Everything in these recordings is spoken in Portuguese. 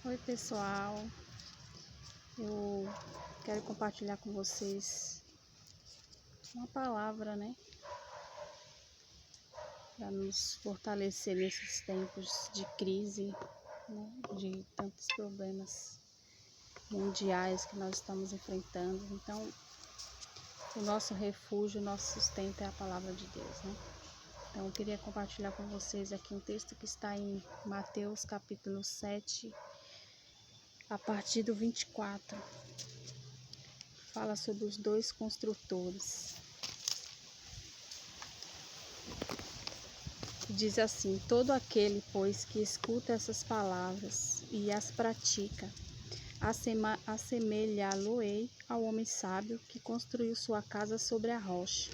Oi pessoal, eu quero compartilhar com vocês uma palavra, para nos fortalecer nesses tempos de crise, de tantos problemas mundiais que nós estamos enfrentando. Então, o nosso refúgio, o nosso sustento é a palavra de Deus, Então, eu queria compartilhar com vocês aqui um texto que está em Mateus capítulo 7, a partir do 24, fala sobre os dois construtores. Diz assim: todo aquele, pois, que escuta essas palavras e as pratica, assemelhá-lo-ei ao homem sábio que construiu sua casa sobre a rocha.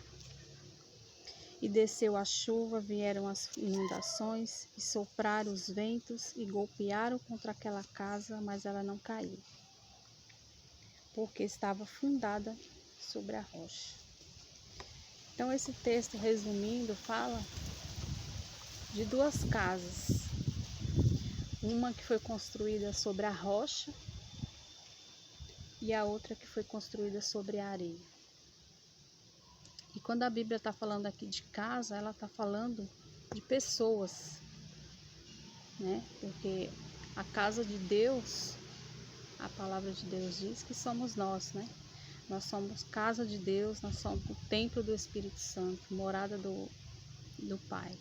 E desceu a chuva, vieram as inundações, e sopraram os ventos, e golpearam contra aquela casa, mas ela não caiu, porque estava fundada sobre a rocha. Então, esse texto, resumindo, fala de duas casas. Uma que foi construída sobre a rocha e a outra que foi construída sobre a areia. E quando a Bíblia está falando aqui de casa, ela está falando de pessoas, Porque a casa de Deus, a palavra de Deus diz que somos nós, Nós somos casa de Deus, nós somos o templo do Espírito Santo, morada do Pai.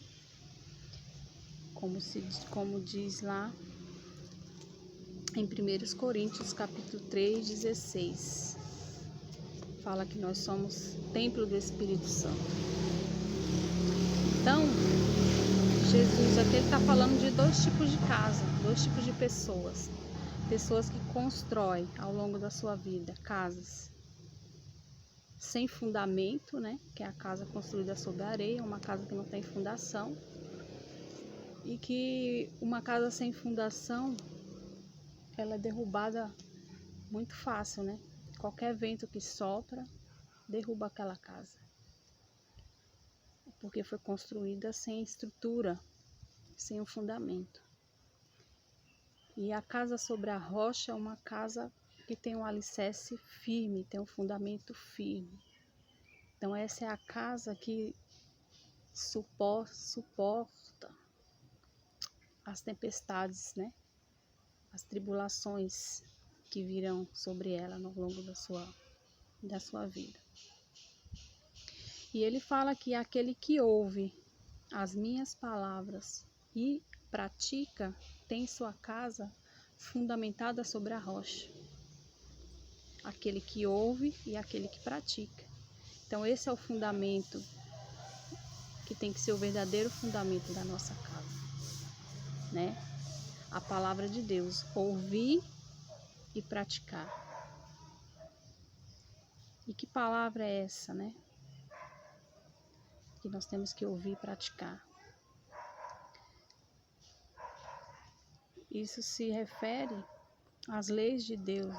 Como diz lá em 1 Coríntios capítulo 3, 16. Fala que nós somos templo do Espírito Santo. Então, Jesus aqui está falando de dois tipos de casa, dois tipos de pessoas. Pessoas que constroem ao longo da sua vida casas sem fundamento, Que é a casa construída sobre a areia, uma casa que não tem fundação. E que uma casa sem fundação, ela é derrubada muito fácil, Qualquer vento que sopra, derruba aquela casa. Porque foi construída sem estrutura, sem um fundamento. E a casa sobre a rocha é uma casa que tem um alicerce firme, tem um fundamento firme. Então essa é a casa que suporta as tempestades, As tribulações que virão sobre ela no longo da sua vida. E ele fala que aquele que ouve as minhas palavras e pratica tem sua casa fundamentada sobre a rocha. Aquele que ouve e aquele que pratica. Então esse é o fundamento que tem que ser o verdadeiro fundamento da nossa casa, A palavra de Deus, ouvir e praticar. E que palavra é essa, Que nós temos que ouvir e praticar. Isso se refere às leis de Deus,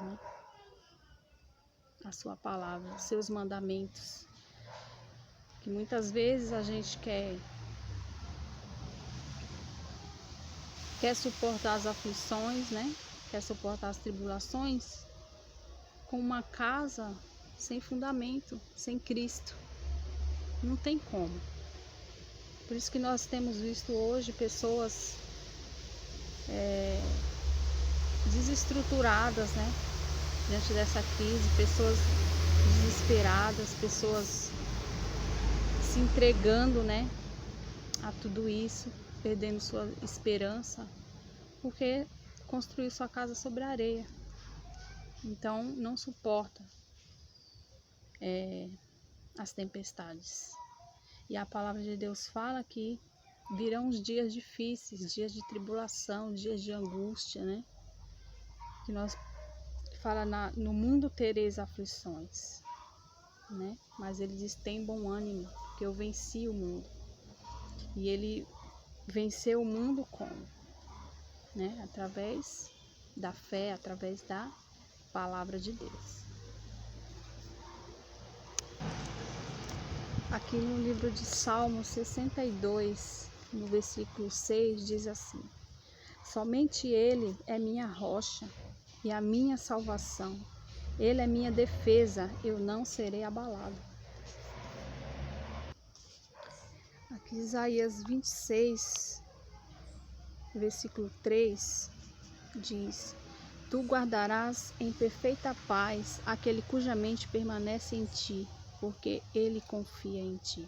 A sua palavra, os seus mandamentos. Que muitas vezes a gente quer suportar as aflições, Quer suportar as tribulações com uma casa sem fundamento, sem Cristo. Não tem como. Por isso que nós temos visto hoje pessoas desestruturadas, diante dessa crise, pessoas desesperadas, pessoas se entregando, a tudo isso, perdendo sua esperança, porque construiu sua casa sobre a areia. Então não suporta as tempestades. E a palavra de Deus fala que virão os dias difíceis, dias de tribulação, dias de angústia, Que nós fala no mundo tereis aflições, Mas ele diz: tem bom ânimo, porque eu venci o mundo. E ele venceu o mundo como? Através da fé, através da palavra de Deus. Aqui no livro de Salmos 62, no versículo 6, diz assim: Somente Ele é minha rocha e a minha salvação. Ele é minha defesa, eu não serei abalado. Aqui Isaías 26, versículo 3, diz: Tu guardarás em perfeita paz aquele cuja mente permanece em ti, porque ele confia em ti.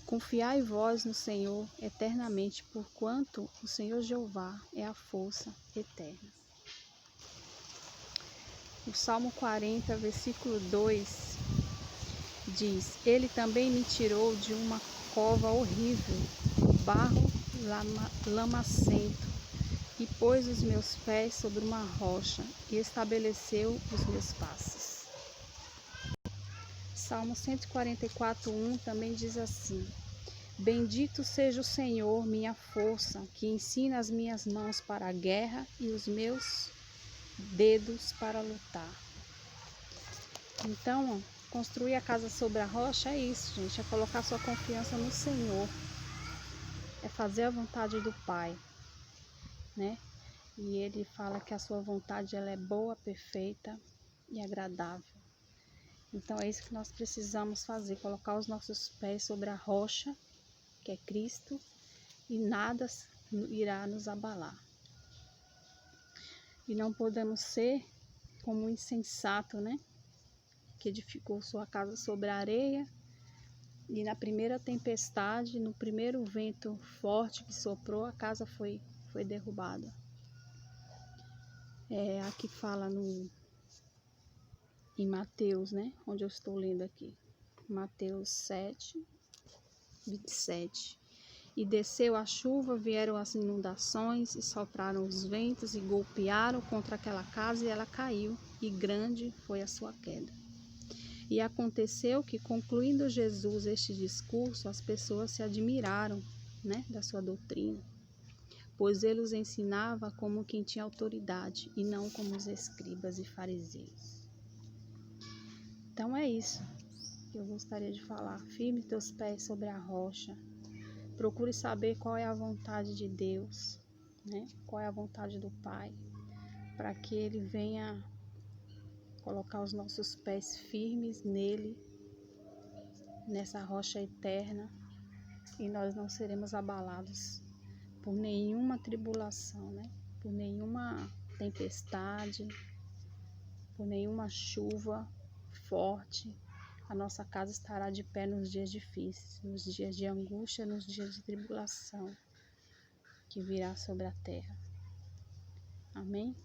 Confiai vós no Senhor eternamente, porquanto o Senhor Jeová é a força eterna. O Salmo 40, versículo 2 diz: Ele também me tirou de uma cova horrível, barro lamacento, e pôs os meus pés sobre uma rocha, e estabeleceu os meus passos. Salmo 144:1 também diz assim: Bendito seja o Senhor, minha força, que ensina as minhas mãos para a guerra e os meus dedos para lutar. Então, construir a casa sobre a rocha é isso, gente, é colocar sua confiança no Senhor, é fazer a vontade do Pai, né? E Ele fala que a sua vontade ela é boa, perfeita e agradável. Então é isso que nós precisamos fazer, colocar os nossos pés sobre a rocha, que é Cristo, e nada irá nos abalar. E não podemos ser como um insensato, né? Que edificou sua casa sobre a areia, e na primeira tempestade, no primeiro vento forte que soprou, a casa foi derrubada. Aqui fala em Mateus, né? Onde eu estou lendo aqui. Mateus 7, 27. E desceu a chuva, vieram as inundações, e sopraram os ventos, e golpearam contra aquela casa, e ela caiu, e grande foi a sua queda. E aconteceu que, concluindo Jesus este discurso, as pessoas se admiraram, né, da sua doutrina, pois ele os ensinava como quem tinha autoridade, e não como os escribas e fariseus. Então é isso que eu gostaria de falar. Firme teus pés sobre a rocha. Procure saber qual é a vontade de Deus, né? Qual é a vontade do Pai, para que Ele venha colocar os nossos pés firmes nele, nessa rocha eterna, e nós não seremos abalados por nenhuma tribulação, né? Por nenhuma tempestade, por nenhuma chuva forte. A nossa casa estará de pé nos dias difíceis, nos dias de angústia, nos dias de tribulação que virá sobre a terra. Amém?